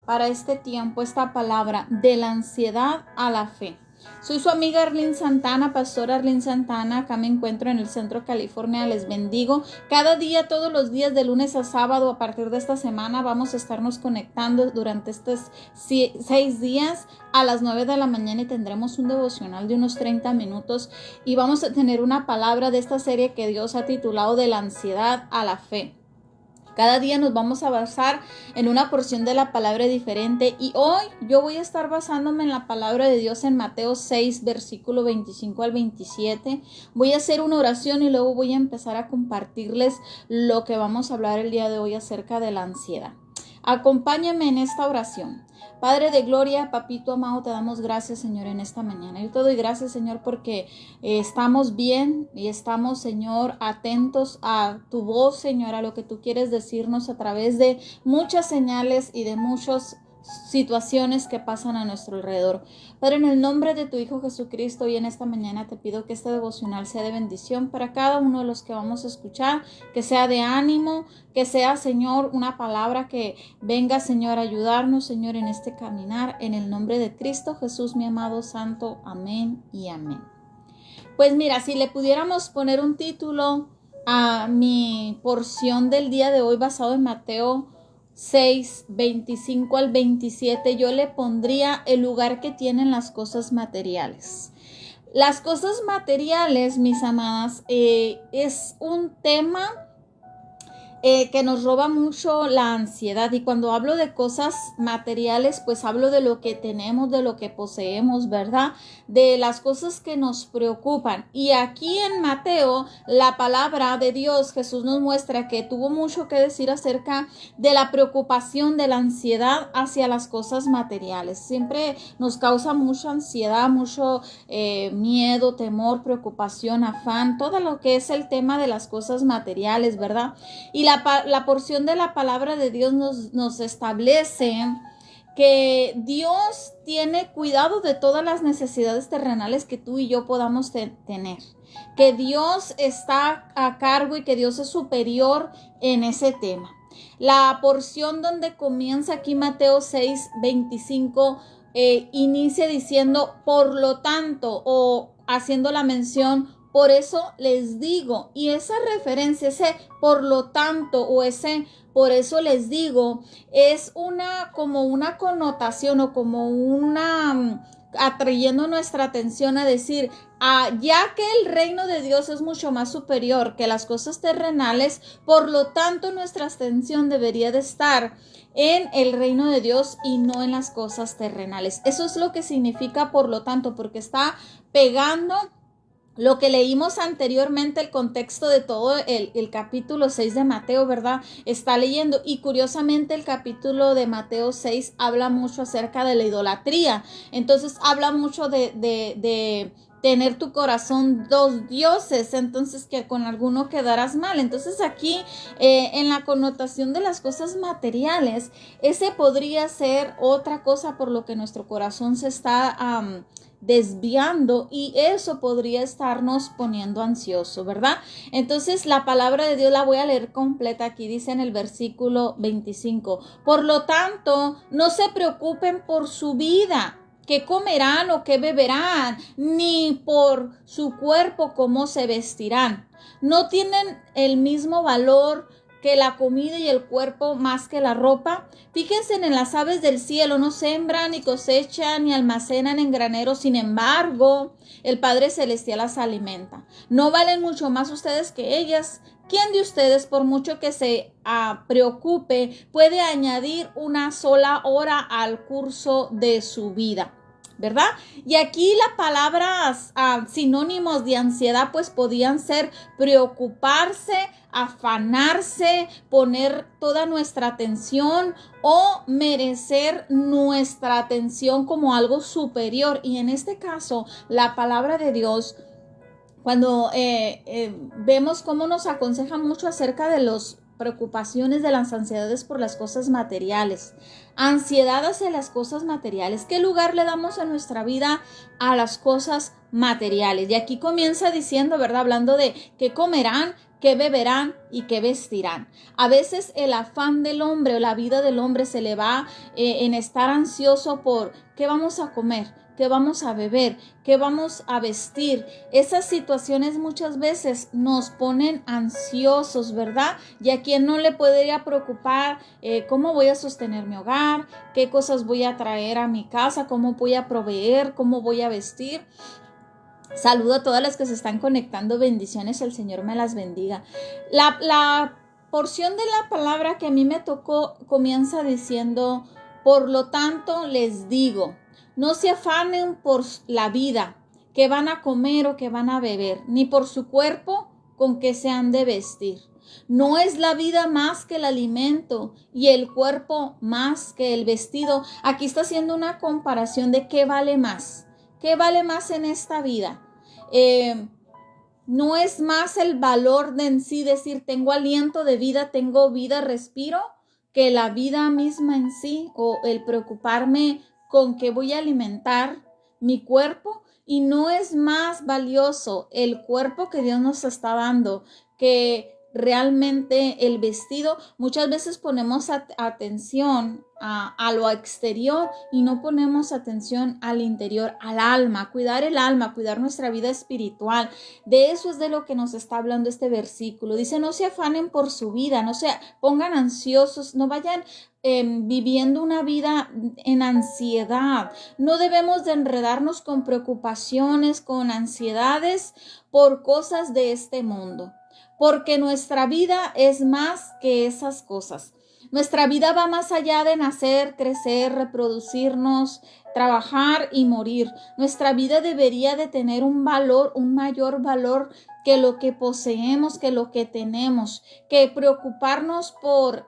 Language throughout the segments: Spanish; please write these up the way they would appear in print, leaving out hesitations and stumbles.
para este tiempo esta palabra de la ansiedad a la fe. Soy su amiga Arlene Santana, pastora Arlene Santana. Acá me encuentro en el centro de California. Les bendigo. Cada día, todos los días, de lunes a sábado, a partir de esta semana, vamos a estarnos conectando durante estos 6 días a las 9 de la mañana y tendremos un devocional de unos 30 minutos y vamos a tener una palabra de esta serie que Dios ha titulado de la ansiedad a la fe. Cada día nos vamos a basar en una porción de la palabra diferente y hoy yo voy a estar basándome en la palabra de Dios en Mateo 6, versículo 25 al 27. Voy a hacer una oración y luego voy a empezar a compartirles lo que vamos a hablar el día de hoy acerca de la ansiedad. Acompáñame en esta oración. Padre de gloria, papito amado, te damos gracias, Señor, en esta mañana. Yo te doy gracias, Señor, porque estamos bien y estamos, Señor, atentos a tu voz, Señor, a lo que tú quieres decirnos a través de muchas señales y de muchos situaciones que pasan a nuestro alrededor. Padre, en el nombre de tu Hijo Jesucristo, y en esta mañana te pido que este devocional sea de bendición para cada uno de los que vamos a escuchar, que sea de ánimo, que sea, Señor, una palabra que venga, Señor, a ayudarnos, Señor, en este caminar, en el nombre de Cristo Jesús, mi amado santo. Amén y amén. Pues mira, si le pudiéramos poner un título a mi porción del día de hoy basado en Mateo 6, 25 al 27, yo le pondría el lugar que tienen las cosas materiales. Las cosas materiales, mis amadas, es un tema que nos roba mucho la ansiedad. Y cuando hablo de cosas materiales, pues hablo de lo que tenemos, de lo que poseemos, ¿verdad? De las cosas que nos preocupan. Y aquí en Mateo, la palabra de Dios, Jesús nos muestra que tuvo mucho que decir acerca de la preocupación, de la ansiedad hacia las cosas materiales. Siempre nos causa mucha ansiedad, mucho miedo, temor, preocupación, afán, todo lo que es el tema de las cosas materiales, ¿verdad? Y la porción de la palabra de Dios nos establece que Dios tiene cuidado de todas las necesidades terrenales que tú y yo podamos tener. Que Dios está a cargo y que Dios es superior en ese tema. La porción donde comienza aquí Mateo 6, 25 inicia diciendo por lo tanto, o haciendo la mención por eso les digo, y esa referencia, ese por lo tanto o ese por eso les digo, es como una connotación o como una atrayendo nuestra atención a decir, ya que el reino de Dios es mucho más superior que las cosas terrenales, por lo tanto nuestra atención debería de estar en el reino de Dios y no en las cosas terrenales. Eso es lo que significa por lo tanto, porque está pegando lo que leímos anteriormente, el contexto de todo el capítulo 6 de Mateo, ¿verdad? Está leyendo y curiosamente el capítulo de Mateo 6 habla mucho acerca de la idolatría. Entonces habla mucho de tener tu corazón dos dioses, entonces que con alguno quedarás mal. Entonces aquí en la connotación de las cosas materiales, ese podría ser otra cosa por lo que nuestro corazón se está desviando y eso podría estarnos poniendo ansioso, ¿verdad? Entonces la palabra de Dios la voy a leer completa. Aquí dice en el versículo 25, por lo tanto no se preocupen por su vida, qué comerán o qué beberán, ni por su cuerpo cómo se vestirán. ¿No tienen el mismo valor que la comida y el cuerpo más que la ropa? Fíjense en las aves del cielo, no sembran, ni cosechan, ni almacenan en graneros, sin embargo, el Padre Celestial las alimenta. ¿No valen mucho más ustedes que ellas? ¿Quién de ustedes, por mucho que se preocupe, puede añadir una sola hora al curso de su vida? ¿Verdad? Y aquí las palabras sinónimos de ansiedad pues podían ser preocuparse, afanarse, poner toda nuestra atención o merecer nuestra atención como algo superior. Y en este caso, la palabra de Dios, cuando vemos cómo nos aconseja mucho acerca de las preocupaciones, de las ansiedades por las cosas materiales, ansiedad hacia las cosas materiales. ¿Qué lugar le damos en nuestra vida a las cosas materiales? Y aquí comienza diciendo, ¿verdad? Hablando de qué comerán, qué beberán y qué vestirán. A veces el afán del hombre o la vida del hombre se le va en estar ansioso por qué vamos a comer, qué vamos a beber, qué vamos a vestir. Esas situaciones muchas veces nos ponen ansiosos, ¿verdad? Y a quien no le podría preocupar cómo voy a sostener mi hogar, qué cosas voy a traer a mi casa, cómo voy a proveer, cómo voy a vestir. Saludo a todas las que se están conectando. Bendiciones, el Señor me las bendiga. La porción de la palabra que a mí me tocó comienza diciendo: por lo tanto les digo, no se afanen por la vida, que van a comer o que van a beber, ni por su cuerpo, con que se han de vestir. ¿No es la vida más que el alimento y el cuerpo más que el vestido? Aquí está haciendo una comparación de qué vale más. ¿Qué vale más en esta vida? No es más el valor de en sí decir tengo aliento de vida, tengo vida, respiro, que la vida misma en sí, o el preocuparme con qué voy a alimentar mi cuerpo. Y no es más valioso el cuerpo que Dios nos está dando que realmente el vestido. Muchas veces ponemos atención a lo exterior y no ponemos atención al interior, al alma, cuidar el alma, cuidar nuestra vida espiritual. De eso es de lo que nos está hablando este versículo. Dice: no se afanen por su vida, no se pongan ansiosos, no vayan viviendo una vida en ansiedad. No debemos de enredarnos con preocupaciones, con ansiedades por cosas de este mundo, porque nuestra vida es más que esas cosas. Nuestra vida va más allá de nacer, crecer, reproducirnos, trabajar y morir. Nuestra vida debería de tener un valor, un mayor valor que lo que poseemos, que lo que tenemos, que preocuparnos por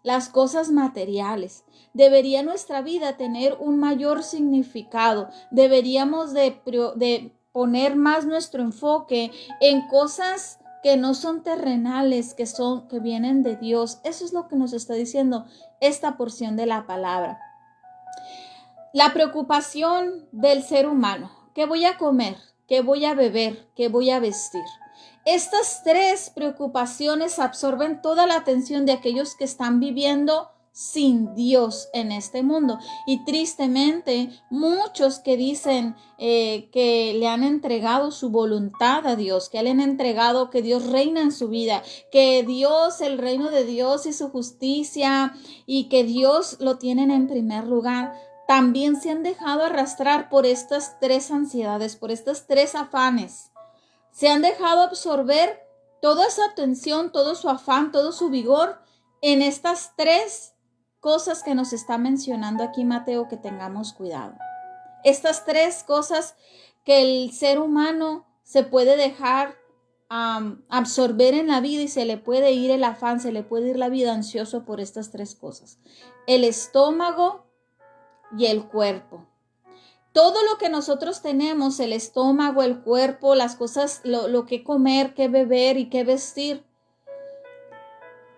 las cosas materiales. Debería nuestra vida tener un mayor significado. Deberíamos de poner más nuestro enfoque en cosas que no son terrenales, que vienen de Dios. Eso es lo que nos está diciendo esta porción de la palabra. La preocupación del ser humano: ¿qué voy a comer? ¿Qué voy a beber? ¿Qué voy a vestir? Estas tres preocupaciones absorben toda la atención de aquellos que están viviendo sin Dios en este mundo. Y tristemente, muchos que dicen que le han entregado su voluntad a Dios, que le han entregado que Dios reina en su vida, que Dios, el reino de Dios y su justicia, y que Dios lo tienen en primer lugar, también se han dejado arrastrar por estas tres ansiedades, por estos tres afanes. Se han dejado absorber toda esa atención, todo su afán, todo su vigor en estas tres cosas que nos está mencionando aquí Mateo, que tengamos cuidado. Estas tres cosas que el ser humano se puede dejar absorber en la vida, y se le puede ir el afán, se le puede ir la vida ansioso por estas tres cosas: el estómago y el cuerpo. Todo lo que nosotros tenemos, el estómago, el cuerpo, las cosas, lo que comer, qué beber y qué vestir,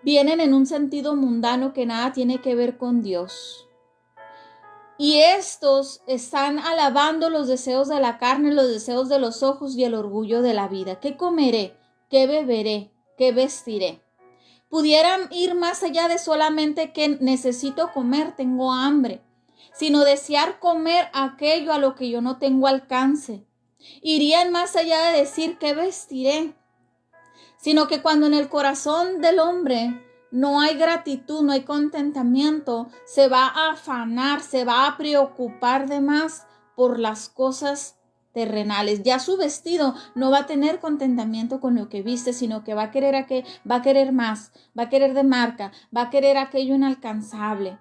vienen en un sentido mundano que nada tiene que ver con Dios. Y estos están alabando los deseos de la carne, los deseos de los ojos y el orgullo de la vida. ¿Qué comeré? ¿Qué beberé? ¿Qué vestiré? Pudieran ir más allá de solamente que necesito comer, tengo hambre, sino desear comer aquello a lo que yo no tengo alcance. Irían más allá de decir qué vestiré, sino que cuando en el corazón del hombre no hay gratitud, no hay contentamiento, se va a afanar, se va a preocupar de más por las cosas terrenales. Ya su vestido no va a tener contentamiento con lo que viste, sino que va a querer más, va a querer de marca, va a querer aquello inalcanzable.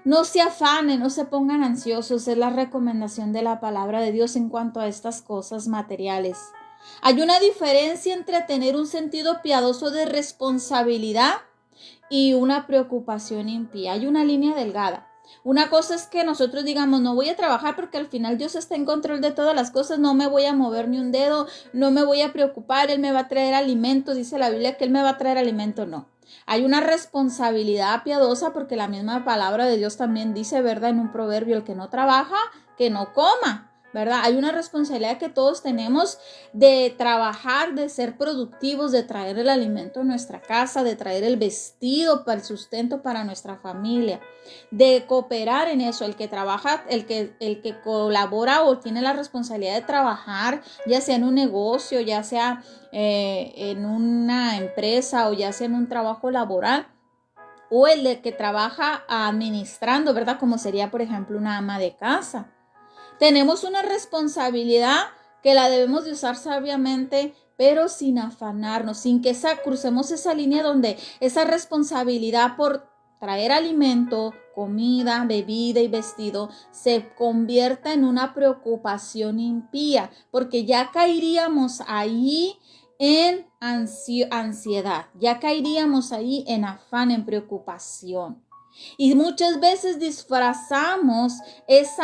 No se afanen, no se pongan ansiosos, es la recomendación de la palabra de Dios en cuanto a estas cosas materiales. Hay una diferencia entre tener un sentido piadoso de responsabilidad y una preocupación impía. Hay una línea delgada. Una cosa es que nosotros digamos, no voy a trabajar porque al final Dios está en control de todas las cosas, no me voy a mover ni un dedo, no me voy a preocupar, Él me va a traer alimento, dice la Biblia que Él me va a traer alimento. No. Hay una responsabilidad piadosa, porque la misma palabra de Dios también dice, ¿verdad? En un proverbio: el que no trabaja, que no coma. ¿verdad? Hay una responsabilidad que todos tenemos de trabajar, de ser productivos, de traer el alimento a nuestra casa, de traer el vestido para el sustento para nuestra familia, de cooperar en eso. El que trabaja, el que colabora o tiene la responsabilidad de trabajar, ya sea en un negocio, ya sea en una empresa o ya sea en un trabajo laboral, o el de que trabaja administrando, ¿verdad? Como sería, por ejemplo, una ama de casa. Tenemos una responsabilidad que la debemos de usar sabiamente, pero sin afanarnos, sin que crucemos esa línea donde esa responsabilidad por traer alimento, comida, bebida y vestido se convierta en una preocupación impía, porque ya caeríamos ahí en ansiedad, ya caeríamos ahí en afán, en preocupación. Y muchas veces disfrazamos ese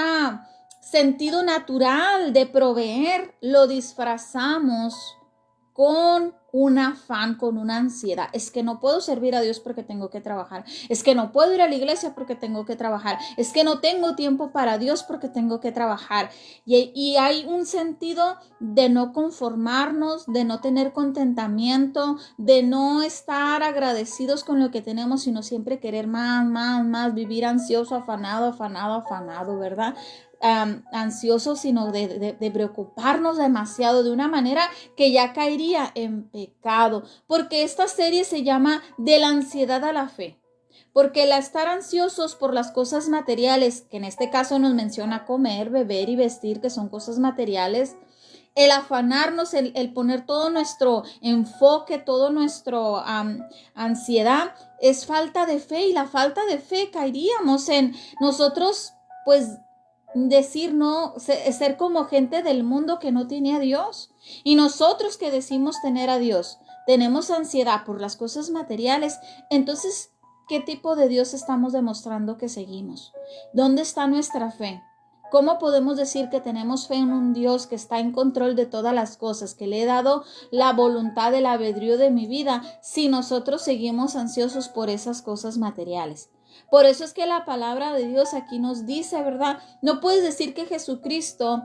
sentido natural de proveer, lo disfrazamos con un afán, con una ansiedad. Es que no puedo servir a Dios porque tengo que trabajar. Es que no puedo ir a la iglesia porque tengo que trabajar. Es que no tengo tiempo para Dios porque tengo que trabajar. Y hay un sentido de no conformarnos, de no tener contentamiento, de no estar agradecidos con lo que tenemos, sino siempre querer más, vivir ansioso, afanado, ¿verdad? Ansioso, sino de preocuparnos demasiado de una manera que ya caería en pecado, porque esta serie se llama De la ansiedad a la fe, porque el estar ansiosos por las cosas materiales, que en este caso nos menciona comer, beber y vestir, que son cosas materiales, el afanarnos, el poner todo nuestro enfoque, todo nuestro ansiedad, es falta de fe, y la falta de fe caeríamos en nosotros, pues, decir no, ser como gente del mundo que no tiene a Dios. Y nosotros que decimos tener a Dios, tenemos ansiedad por las cosas materiales. Entonces, ¿qué tipo de Dios estamos demostrando que seguimos? ¿Dónde está nuestra fe? ¿Cómo podemos decir que tenemos fe en un Dios que está en control de todas las cosas, que le he dado la voluntad del albedrío de mi vida, si nosotros seguimos ansiosos por esas cosas materiales? Por eso es que la palabra de Dios aquí nos dice, ¿verdad? No puedes decir que Jesucristo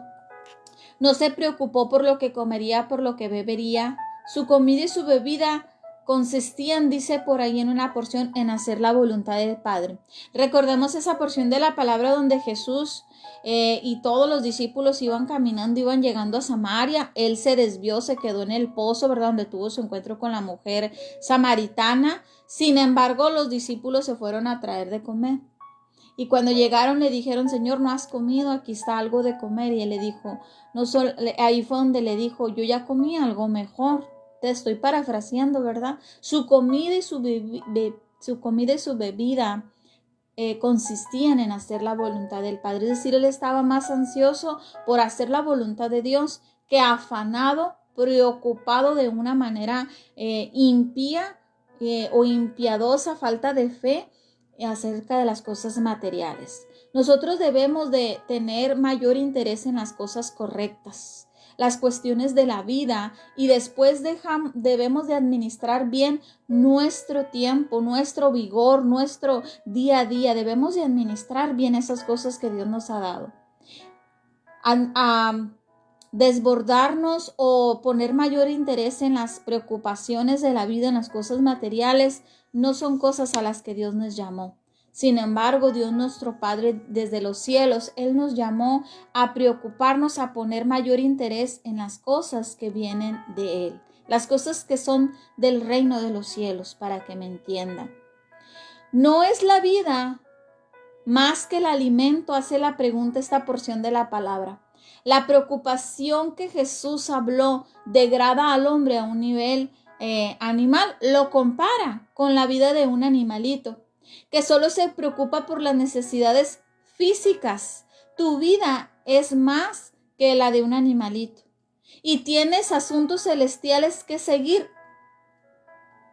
no se preocupó por lo que comería, por lo que bebería. Su comida y su bebida consistían, dice por ahí en una porción, en hacer la voluntad del Padre. Recordemos esa porción de la palabra donde Jesús y todos los discípulos iban caminando, iban llegando a Samaria. Él se desvió, se quedó en el pozo, ¿verdad? Donde tuvo su encuentro con la mujer samaritana. Sin embargo, los discípulos se fueron a traer de comer. Y cuando llegaron le dijeron, Señor, ¿no has comido? Aquí está algo de comer. Y él le dijo, ahí fue donde le dijo, yo ya comí algo mejor. Te estoy parafraseando, ¿verdad? Su comida y su bebida consistían en hacer la voluntad del Padre. Es decir, él estaba más ansioso por hacer la voluntad de Dios que afanado, preocupado de una manera impía o impiadosa, falta de fe acerca de las cosas materiales. Nosotros debemos de tener mayor interés en las cosas correctas, las cuestiones de la vida, y después debemos de administrar bien nuestro tiempo, nuestro vigor, nuestro día a día. Debemos de administrar bien esas cosas que Dios nos ha dado. Desbordarnos o poner mayor interés en las preocupaciones de la vida, en las cosas materiales, no son cosas a las que Dios nos llamó. Sin embargo, Dios nuestro Padre desde los cielos, Él nos llamó a preocuparnos, a poner mayor interés en las cosas que vienen de Él, las cosas que son del reino de los cielos, para que me entiendan. ¿No es la vida más que el alimento? Hace la pregunta esta porción de la palabra. La preocupación que Jesús habló degrada al hombre a un nivel animal. Lo compara con la vida de un animalito que solo se preocupa por las necesidades físicas. Tu vida es más que la de un animalito y tienes asuntos celestiales que seguir.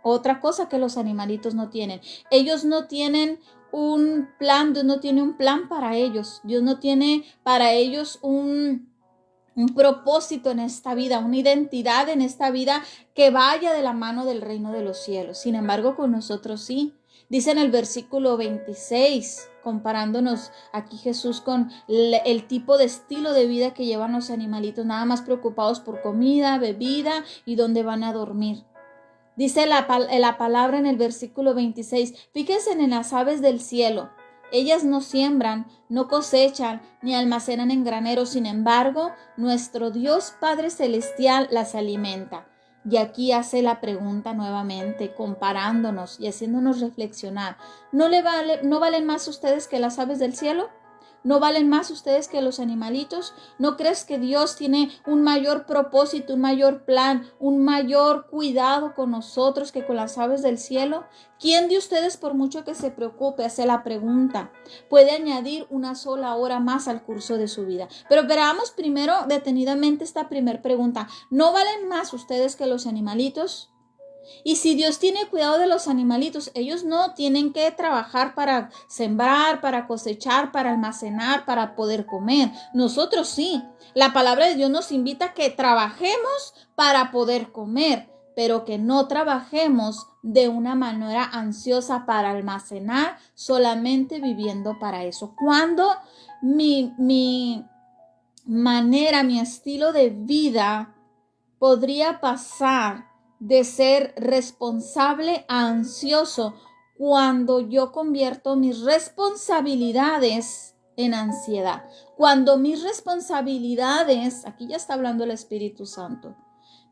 Otra cosa que los animalitos no tienen. Ellos no tienen un plan, Dios no tiene un plan para ellos. Dios no tiene para ellos un propósito en esta vida, una identidad en esta vida que vaya de la mano del reino de los cielos. Sin embargo, con nosotros sí. Dice en el versículo 26, comparándonos aquí Jesús con el tipo de estilo de vida que llevan los animalitos, nada más preocupados por comida, bebida y dónde van a dormir. Dice la palabra en el versículo 26, fíjense en las aves del cielo. Ellas no siembran, no cosechan, ni almacenan en graneros. Sin embargo, nuestro Dios Padre Celestial las alimenta. Y aquí hace la pregunta nuevamente, comparándonos y haciéndonos reflexionar. ¿No valen más ustedes que las aves del cielo? ¿No valen más ustedes que los animalitos? ¿No crees que Dios tiene un mayor propósito, un mayor plan, un mayor cuidado con nosotros que con las aves del cielo? ¿Quién de ustedes, por mucho que se preocupe, hace la pregunta, puede añadir una sola hora más al curso de su vida? Pero veamos primero detenidamente esta primera pregunta. ¿No valen más ustedes que los animalitos? Y si Dios tiene cuidado de los animalitos, ellos no tienen que trabajar para sembrar, para cosechar, para almacenar, para poder comer. Nosotros sí. La palabra de Dios nos invita a que trabajemos para poder comer, pero que no trabajemos de una manera ansiosa para almacenar, solamente viviendo para eso. Cuando mi manera, mi estilo de vida podría pasar de ser responsable a ansioso cuando yo convierto mis responsabilidades en ansiedad. Cuando mis responsabilidades, aquí ya está hablando el Espíritu Santo,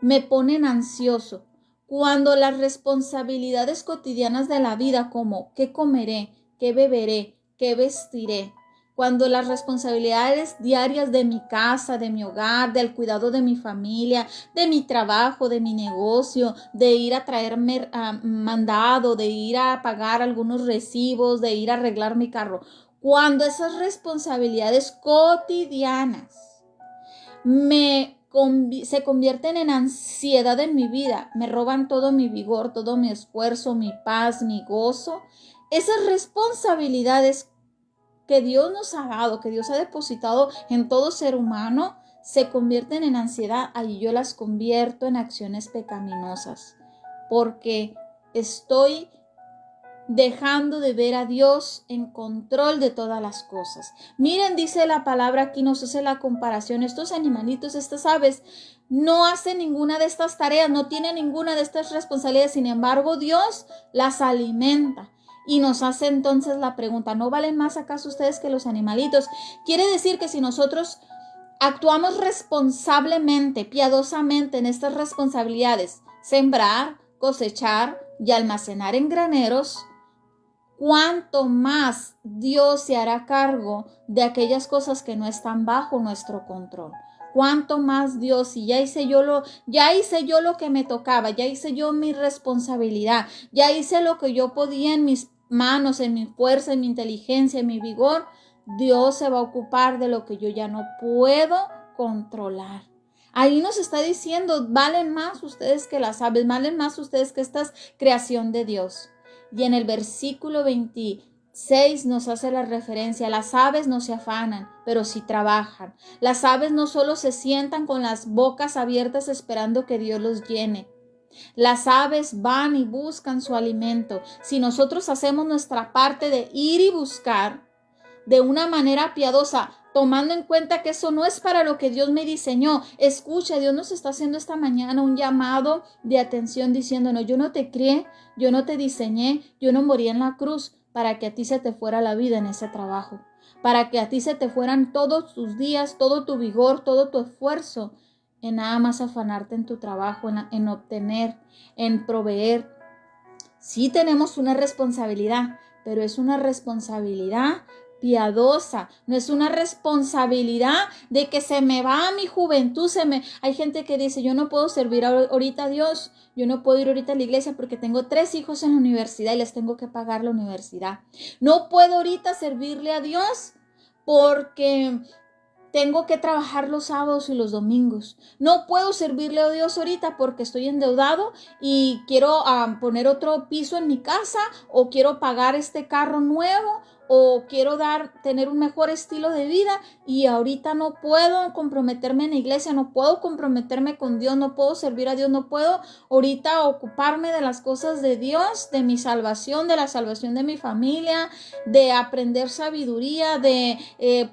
me ponen ansioso. Cuando las responsabilidades cotidianas de la vida como qué comeré, qué beberé, qué vestiré, cuando las responsabilidades diarias de mi casa, de mi hogar, del cuidado de mi familia, de mi trabajo, de mi negocio, de ir a traerme mandado, de ir a pagar algunos recibos, de ir a arreglar mi carro, cuando esas responsabilidades cotidianas se convierten en ansiedad en mi vida, me roban todo mi vigor, todo mi esfuerzo, mi paz, mi gozo, esas responsabilidades que Dios nos ha dado, que Dios ha depositado en todo ser humano, se convierten en ansiedad, y yo las convierto en acciones pecaminosas, porque estoy dejando de ver a Dios en control de todas las cosas. Miren, dice la palabra aquí, nos hace la comparación, estos animalitos, estas aves, no hacen ninguna de estas tareas, no tienen ninguna de estas responsabilidades, sin embargo, Dios las alimenta. Y nos hace entonces la pregunta, ¿no valen más acaso ustedes que los animalitos? Quiere decir que si nosotros actuamos responsablemente, piadosamente en estas responsabilidades, sembrar, cosechar y almacenar en graneros, cuánto más Dios se hará cargo de aquellas cosas que no están bajo nuestro control. Cuánto más Dios, y ya hice yo lo que me tocaba, ya hice yo mi responsabilidad, ya hice lo que yo podía en mis manos, en mi fuerza, en mi inteligencia, en mi vigor. Dios se va a ocupar de lo que yo ya no puedo controlar. Ahí nos está diciendo, valen más ustedes que las aves, valen más ustedes que esta creación de Dios. Y en el versículo 26 nos hace la referencia, las aves no se afanan, pero sí trabajan. Las aves no solo se sientan con las bocas abiertas esperando que Dios los llene. Las aves van y buscan su alimento. Si nosotros hacemos nuestra parte de ir y buscar de una manera piadosa, tomando en cuenta que eso no es para lo que Dios me diseñó. Escucha, Dios nos está haciendo esta mañana un llamado de atención diciéndonos, yo no te crié, yo no te diseñé, yo no morí en la cruz para que a ti se te fuera la vida en ese trabajo, para que a ti se te fueran todos tus días, todo tu vigor, todo tu esfuerzo en nada más afanarte en tu trabajo, en obtener, en proveer. Sí tenemos una responsabilidad, pero es una responsabilidad piadosa, no es una responsabilidad de que se me va mi juventud, hay gente que dice, yo no puedo servir ahorita a Dios, yo no puedo ir ahorita a la iglesia porque tengo 3 hijos en la universidad y les tengo que pagar la universidad, no puedo ahorita servirle a Dios porque tengo que trabajar los sábados y los domingos. No puedo servirle a Dios ahorita porque estoy endeudado y quiero poner otro piso en mi casa, o quiero pagar este carro nuevo, o quiero tener un mejor estilo de vida y ahorita no puedo comprometerme en la iglesia, no puedo comprometerme con Dios, no puedo servir a Dios, no puedo ahorita ocuparme de las cosas de Dios, de mi salvación, de la salvación de mi familia, de aprender sabiduría, de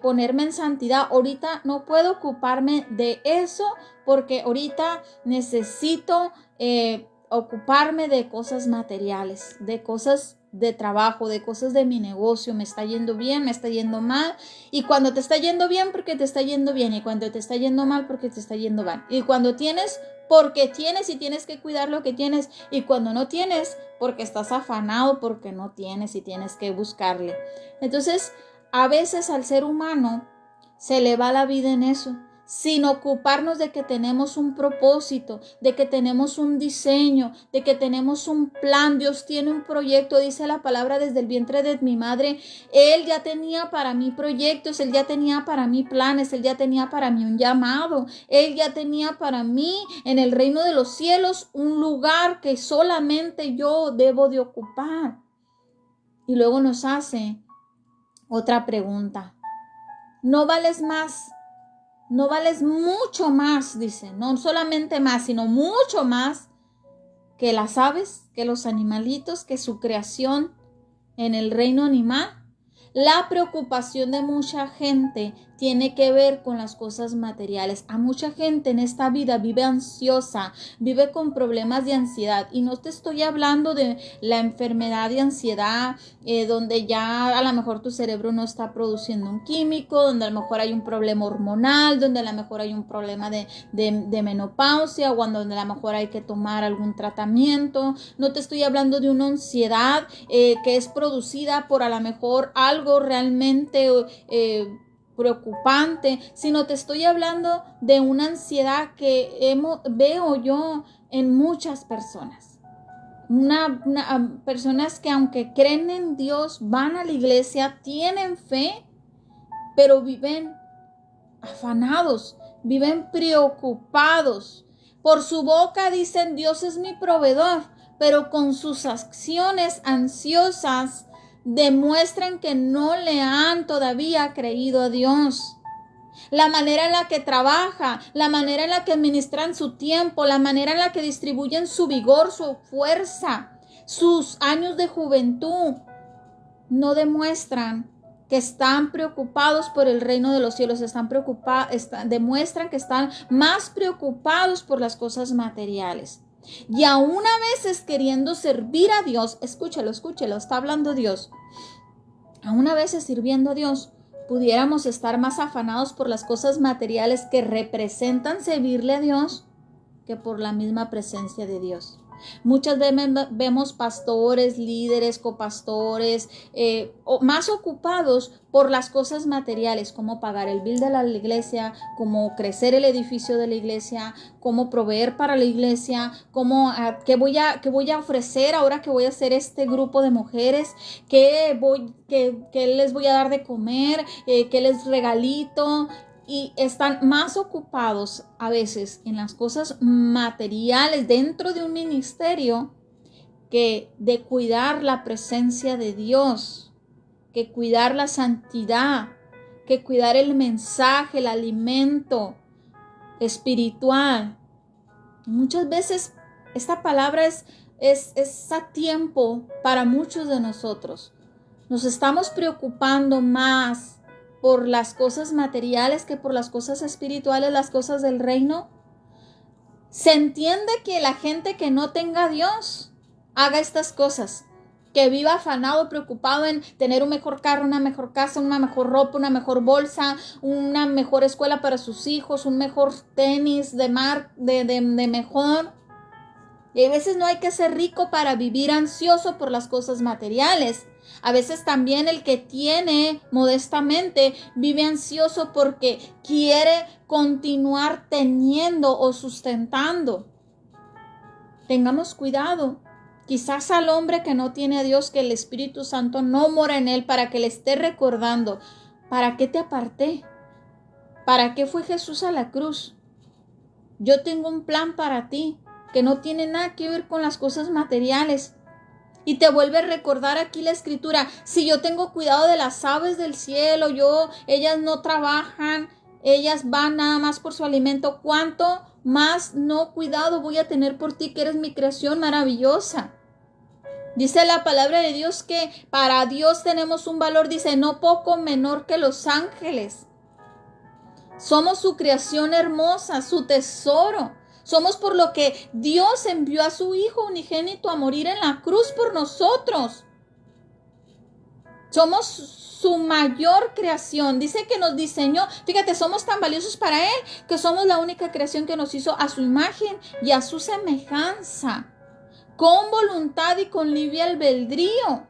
ponerme en santidad. Ahorita no puedo ocuparme de eso porque ahorita necesito ocuparme de cosas materiales, de cosas de trabajo, de cosas de mi negocio. Me está yendo bien, me está yendo mal. Y cuando te está yendo bien, porque te está yendo bien. Y cuando te está yendo mal, porque te está yendo mal. Y cuando tienes, porque tienes y tienes que cuidar lo que tienes. Y cuando no tienes, porque estás afanado, porque no tienes y tienes que buscarle. Entonces, a veces al ser humano se le va la vida en eso, sin ocuparnos de que tenemos un propósito, de que tenemos un diseño, de que tenemos un plan. Dios tiene un proyecto, dice la palabra, desde el vientre de mi madre. Él ya tenía para mí proyectos, Él ya tenía para mí planes, Él ya tenía para mí un llamado, Él ya tenía para mí en el reino de los cielos un lugar que solamente yo debo de ocupar. Y luego nos hace otra pregunta. ¿No vales más? No vales mucho más, dice, no solamente más, sino mucho más que las aves, que los animalitos, que su creación en el reino animal. La preocupación de mucha gente tiene que ver con las cosas materiales. A mucha gente en esta vida vive ansiosa, vive con problemas de ansiedad. Y no te estoy hablando de la enfermedad de ansiedad, donde ya a lo mejor tu cerebro no está produciendo un químico, donde a lo mejor hay un problema hormonal, donde a lo mejor hay un problema de menopausia, o donde a lo mejor hay que tomar algún tratamiento. No te estoy hablando de una ansiedad que es producida por a lo mejor algo realmente preocupante, sino te estoy hablando de una ansiedad que veo yo en muchas personas. Personas que aunque creen en Dios, van a la iglesia, tienen fe, pero viven afanados, viven preocupados. Por su boca dicen Dios es mi proveedor, pero con sus acciones ansiosas demuestran que no le han todavía creído a Dios. La manera en la que trabaja, la manera en la que administran su tiempo, la manera en la que distribuyen su vigor, su fuerza, sus años de juventud, no demuestran que están preocupados por el reino de los cielos, demuestran que están más preocupados por las cosas materiales. Y aún a veces queriendo servir a Dios, escúchelo, está hablando Dios. Aún a veces sirviendo a Dios, pudiéramos estar más afanados por las cosas materiales que representan servirle a Dios que por la misma presencia de Dios. Muchas veces vemos pastores, líderes, copastores, más ocupados por las cosas materiales, como pagar el bill de la iglesia, como crecer el edificio de la iglesia, como proveer para la iglesia, como qué voy a ofrecer ahora que voy a hacer este grupo de mujeres, qué les voy a dar de comer, qué les regalito. Y están más ocupados a veces en las cosas materiales dentro de un ministerio que de cuidar la presencia de Dios, que cuidar la santidad, que cuidar el mensaje, el alimento espiritual. Muchas veces esta palabra es a tiempo para muchos de nosotros. Nos estamos preocupando más por las cosas materiales que por las cosas espirituales, las cosas del reino. Se entiende que la gente que no tenga a Dios haga estas cosas, que viva afanado, preocupado en tener un mejor carro, una mejor casa, una mejor ropa, una mejor bolsa, una mejor escuela para sus hijos, un mejor tenis de mejor. Y a veces no hay que ser rico para vivir ansioso por las cosas materiales. A veces también el que tiene modestamente vive ansioso porque quiere continuar teniendo o sustentando. Tengamos cuidado. Quizás al hombre que no tiene a Dios, que el Espíritu Santo no mora en él, para que le esté recordando, ¿para qué te aparté? ¿Para qué fue Jesús a la cruz? Yo tengo un plan para ti que no tiene nada que ver con las cosas materiales. Y te vuelve a recordar aquí la escritura, si yo tengo cuidado de las aves del cielo, ellas no trabajan, ellas van nada más por su alimento, ¿cuánto más no cuidado voy a tener por ti, que eres mi creación maravillosa? Dice la palabra de Dios que para Dios tenemos un valor, dice, no poco menor que los ángeles. Somos su creación hermosa, su tesoro. Somos por lo que Dios envió a su Hijo unigénito a morir en la cruz por nosotros. Somos su mayor creación. Dice que nos diseñó. Fíjate, somos tan valiosos para Él que somos la única creación que nos hizo a su imagen y a su semejanza, con voluntad y con libre albedrío,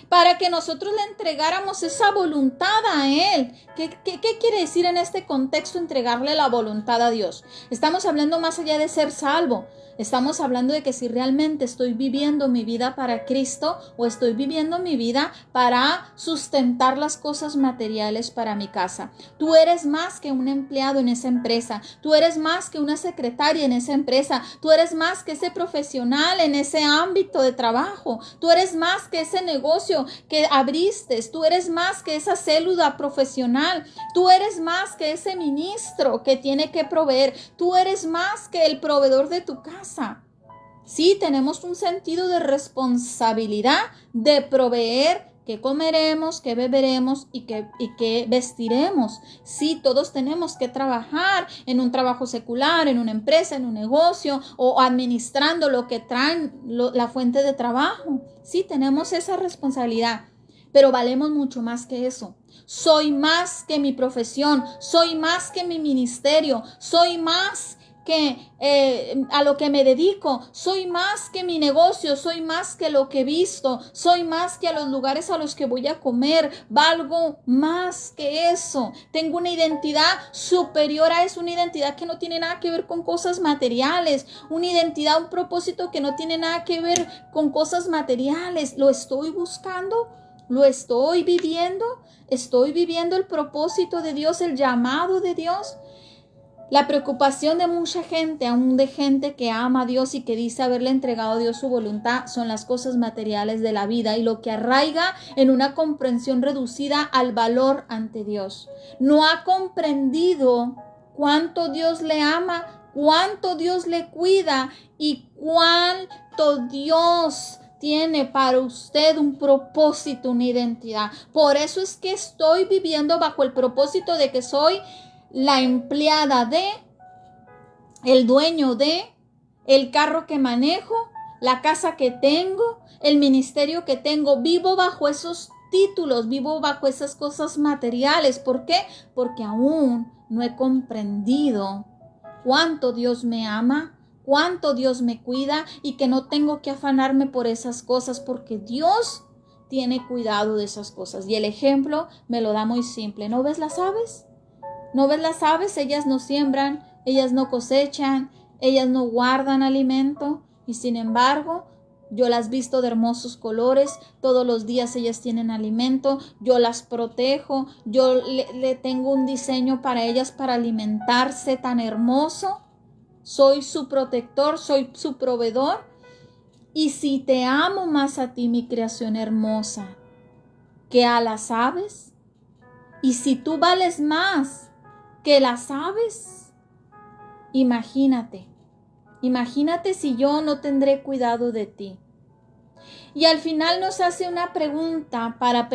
para que nosotros le entregáramos esa voluntad a Él. ¿Qué quiere decir en este contexto entregarle la voluntad a Dios? Estamos hablando más allá de ser salvo. Estamos hablando de que si realmente estoy viviendo mi vida para Cristo o estoy viviendo mi vida para sustentar las cosas materiales para mi casa. Tú eres más que un empleado en esa empresa. Tú eres más que una secretaria en esa empresa. Tú eres más que ese profesional en ese ámbito de trabajo. Tú eres más que ese negocio que abriste. Tú eres más que esa célula profesional. Tú eres más que ese ministro que tiene que proveer. Tú eres más que el proveedor de tu casa. Sí, tenemos un sentido de responsabilidad de proveer qué comeremos, qué beberemos y qué vestiremos. Sí, todos tenemos que trabajar en un trabajo secular, en una empresa, en un negocio o administrando lo que traen la fuente de trabajo. Sí, tenemos esa responsabilidad, pero valemos mucho más que eso. Soy más que mi profesión, soy más que mi ministerio, soy más que a lo que me dedico, soy más que mi negocio, soy más que lo que he visto, soy más que a los lugares a los que voy a comer, valgo más que eso. Tengo una identidad superior a eso, una identidad que no tiene nada que ver con cosas materiales, una identidad, un propósito que no tiene nada que ver con cosas materiales. Lo estoy buscando, lo estoy viviendo el propósito de Dios, el llamado de Dios. La preocupación de mucha gente, aún de gente que ama a Dios y que dice haberle entregado a Dios su voluntad, son las cosas materiales de la vida y lo que arraiga en una comprensión reducida al valor ante Dios. No ha comprendido cuánto Dios le ama, cuánto Dios le cuida y cuánto Dios tiene para usted un propósito, una identidad. Por eso es que estoy viviendo bajo el propósito de que soy la empleada de, el dueño de, el carro que manejo, la casa que tengo, el ministerio que tengo. Vivo bajo esos títulos, vivo bajo esas cosas materiales. ¿Por qué? Porque aún no he comprendido cuánto Dios me ama, cuánto Dios me cuida y que no tengo que afanarme por esas cosas porque Dios tiene cuidado de esas cosas. Y el ejemplo me lo da muy simple. ¿No ves las aves? ¿No ves las aves? Ellas no siembran, ellas no cosechan, ellas no guardan alimento y sin embargo yo las visto de hermosos colores, todos los días ellas tienen alimento, yo las protejo, yo le tengo un diseño para ellas para alimentarse tan hermoso, soy su protector, soy su proveedor. Y si te amo más a ti, mi creación hermosa, que a las aves, y si tú vales más que las aves, imagínate si yo no tendré cuidado de ti. Y al final nos hace una pregunta para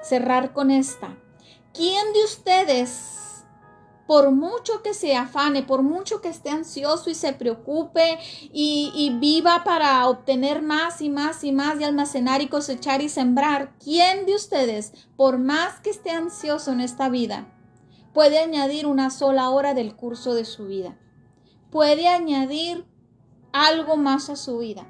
cerrar con esta. ¿Quién de ustedes, por mucho que se afane, por mucho que esté ansioso y se preocupe y viva para obtener más y más y más y almacenar y cosechar y sembrar, quién de ustedes, por más que esté ansioso en esta vida, puede añadir una sola hora del curso de su vida? Puede añadir algo más a su vida.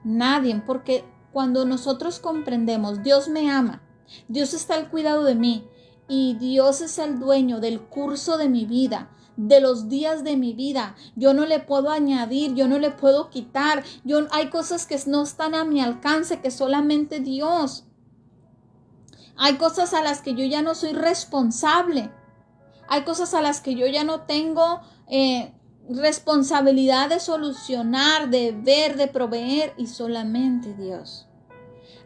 Nadie, porque cuando nosotros comprendemos, Dios me ama, Dios está al cuidado de mí y Dios es el dueño del curso de mi vida, de los días de mi vida. Yo no le puedo añadir, yo no le puedo quitar. Hay cosas que no están a mi alcance, que solamente Dios. Hay cosas a las que yo ya no soy responsable. Hay cosas a las que yo ya no tengo responsabilidad de solucionar, de ver, de proveer y solamente Dios.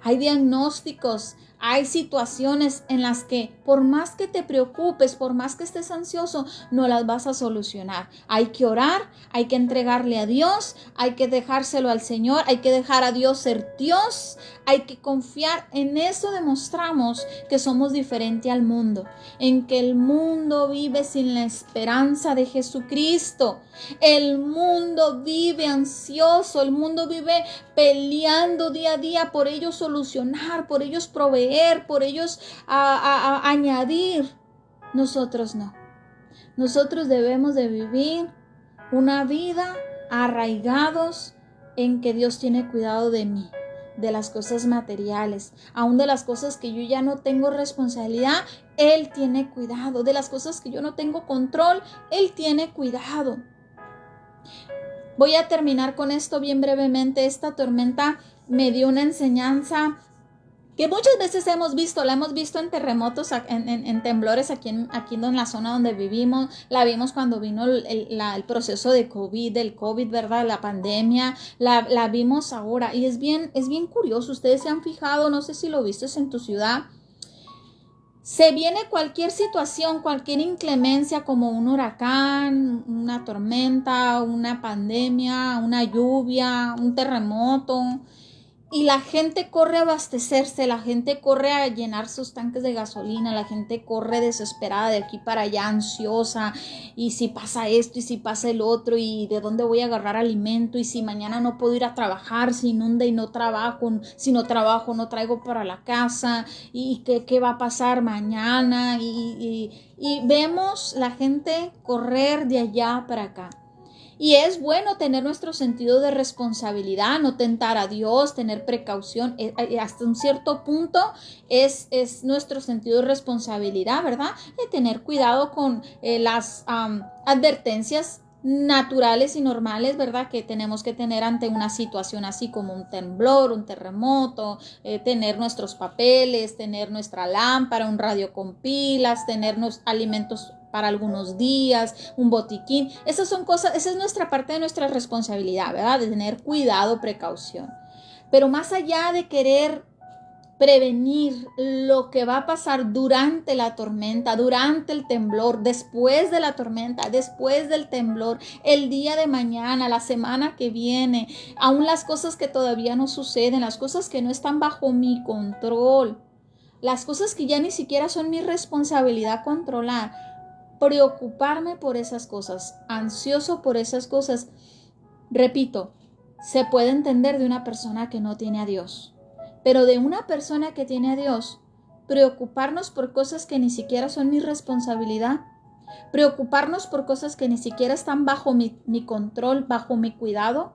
Hay diagnósticos, hay situaciones en las que por más que te preocupes, por más que estés ansioso, no las vas a solucionar. Hay que orar, hay que entregarle a Dios, hay que dejárselo al Señor, hay que dejar a Dios ser Dios, hay que confiar. En eso demostramos que somos diferentes al mundo, en que el mundo vive sin la esperanza de Jesucristo. El mundo vive ansioso, el mundo vive peleando día a día por ellos solucionar, por ellos proveer, por ellos añadir. Nosotros no. Nosotros debemos de vivir una vida arraigados en que Dios tiene cuidado de mí, de las cosas materiales, aún de las cosas que yo ya no tengo responsabilidad, Él tiene cuidado, de las cosas que yo no tengo control, Él tiene cuidado. Voy a terminar con esto bien brevemente. Esta tormenta me dio una enseñanza que muchas veces hemos visto, la hemos visto en terremotos, en temblores aquí en la zona donde vivimos, la vimos cuando vino el proceso de del COVID, ¿verdad? La pandemia, la vimos ahora y es bien curioso. Ustedes se han fijado, no sé si lo viste en tu ciudad, se viene cualquier situación, cualquier inclemencia como un huracán, una tormenta, una pandemia, una lluvia, un terremoto. Y la gente corre a abastecerse, la gente corre a llenar sus tanques de gasolina, la gente corre desesperada de aquí para allá, ansiosa, y si pasa esto, y si pasa el otro, y de dónde voy a agarrar alimento, y si mañana no puedo ir a trabajar, si inunda y no trabajo, si no trabajo, no traigo para la casa, y qué va a pasar mañana, y vemos la gente correr de allá para acá. Y es bueno tener nuestro sentido de responsabilidad, no tentar a Dios, tener precaución. Hasta un cierto punto es nuestro sentido de responsabilidad, ¿verdad? De tener cuidado con las advertencias naturales y normales, ¿verdad? Que tenemos que tener ante una situación así como un temblor, un terremoto, tener nuestros papeles, tener nuestra lámpara, un radio con pilas, tener alimentos para algunos días, un botiquín. Esas son cosas, esa es nuestra parte de nuestra responsabilidad, ¿verdad? De tener cuidado, precaución. Pero más allá de querer prevenir lo que va a pasar durante la tormenta, durante el temblor, después de la tormenta, después del temblor, el día de mañana, la semana que viene, aún las cosas que todavía no suceden, las cosas que no están bajo mi control, las cosas que ya ni siquiera son mi responsabilidad controlar. Preocuparme por esas cosas, ansioso por esas cosas, repito, se puede entender de una persona que no tiene a Dios, pero de una persona que tiene a Dios, preocuparnos por cosas que ni siquiera son mi responsabilidad, preocuparnos por cosas que ni siquiera están bajo mi control, bajo mi cuidado,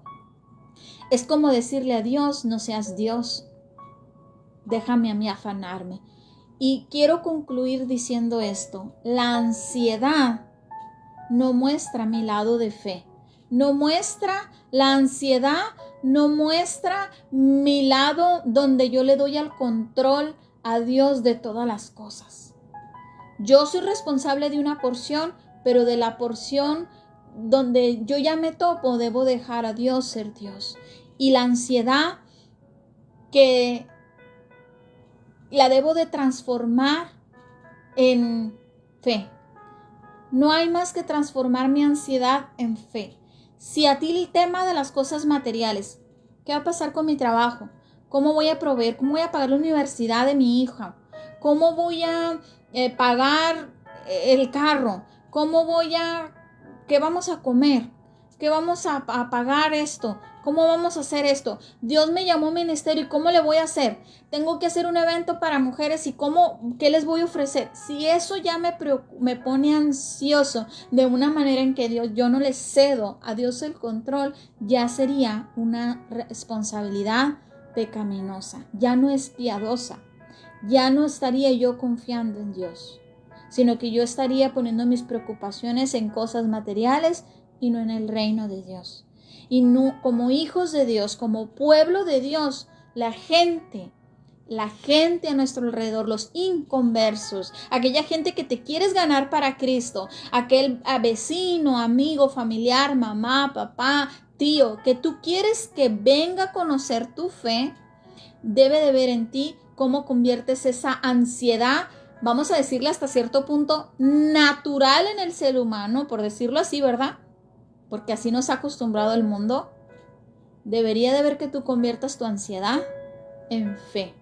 es como decirle a Dios, no seas Dios, déjame a mí afanarme. Y quiero concluir diciendo esto: la ansiedad no muestra mi lado de fe, la ansiedad no muestra mi lado donde yo le doy al control a Dios de todas las cosas. Yo soy responsable de una porción, pero de la porción donde yo ya me topo, debo dejar a Dios ser Dios. Y la ansiedad que la debo de transformar en fe. No hay más que transformar mi ansiedad en fe. Si a ti el tema de las cosas materiales, ¿qué va a pasar con mi trabajo? ¿Cómo voy a proveer? ¿Cómo voy a pagar la universidad de mi hija? ¿Cómo voy a pagar el carro? ¿Qué vamos a comer? ¿Qué vamos a pagar esto? ¿Cómo vamos a hacer esto? Dios me llamó a ministerio y ¿cómo le voy a hacer? Tengo que hacer un evento para mujeres y ¿qué les voy a ofrecer? Si eso ya me pone ansioso de una manera en que yo no le cedo a Dios el control, ya sería una responsabilidad pecaminosa, ya no es piadosa, ya no estaría yo confiando en Dios, sino que yo estaría poniendo mis preocupaciones en cosas materiales y no en el reino de Dios. Y no, como hijos de Dios, como pueblo de Dios, la gente la gente a nuestro alrededor, los inconversos, aquella gente que te quieres ganar para Cristo, aquel vecino, amigo, familiar, mamá, papá, tío, que tú quieres que venga a conocer tu fe, debe de ver en ti cómo conviertes esa ansiedad, vamos a decirle hasta cierto punto, natural en el ser humano, por decirlo así, ¿verdad? Porque así nos ha acostumbrado el mundo. Debería de ver que tú conviertas tu ansiedad en fe,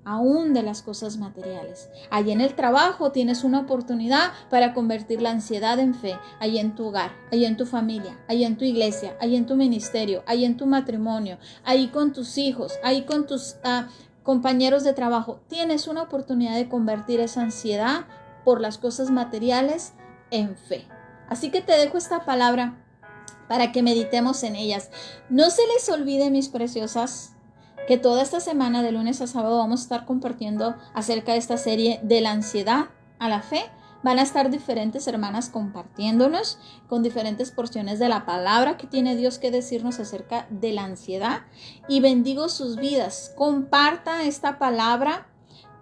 aún de las cosas materiales. Allí en el trabajo tienes una oportunidad para convertir la ansiedad en fe, allí en tu hogar, allí en tu familia, allí en tu iglesia, allí en tu ministerio, allí en tu matrimonio, ahí con tus hijos, ahí con tus compañeros de trabajo. Tienes una oportunidad de convertir esa ansiedad por las cosas materiales en fe. Así que te dejo esta palabra para que meditemos en ellas. No se les olvide, mis preciosas, que toda esta semana, de lunes a sábado, vamos a estar compartiendo acerca de esta serie de la ansiedad a la fe. Van a estar diferentes hermanas compartiéndonos con diferentes porciones de la palabra que tiene Dios que decirnos acerca de la ansiedad. Y bendigo sus vidas. Comparta esta palabra,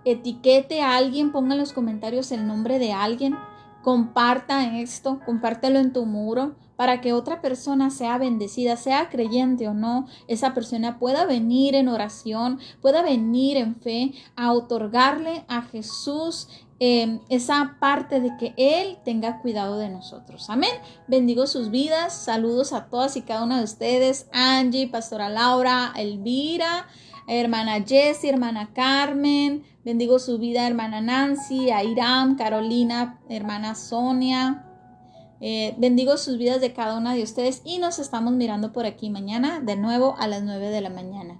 etiquete a alguien, ponga en los comentarios el nombre de alguien. Comparta esto, compártelo en tu muro para que otra persona sea bendecida, sea creyente o no, esa persona pueda venir en oración, pueda venir en fe a otorgarle a Jesús esa parte de que Él tenga cuidado de nosotros. Amén. Bendigo sus vidas. Saludos a todas y cada una de ustedes. Angie, Pastora Laura, Elvira, hermana Jessie, hermana Carmen. Bendigo su vida, hermana Nancy, Airam, Carolina, hermana Sonia. Bendigo sus vidas de cada una de ustedes y nos estamos mirando por aquí mañana de nuevo a las 9 de la mañana.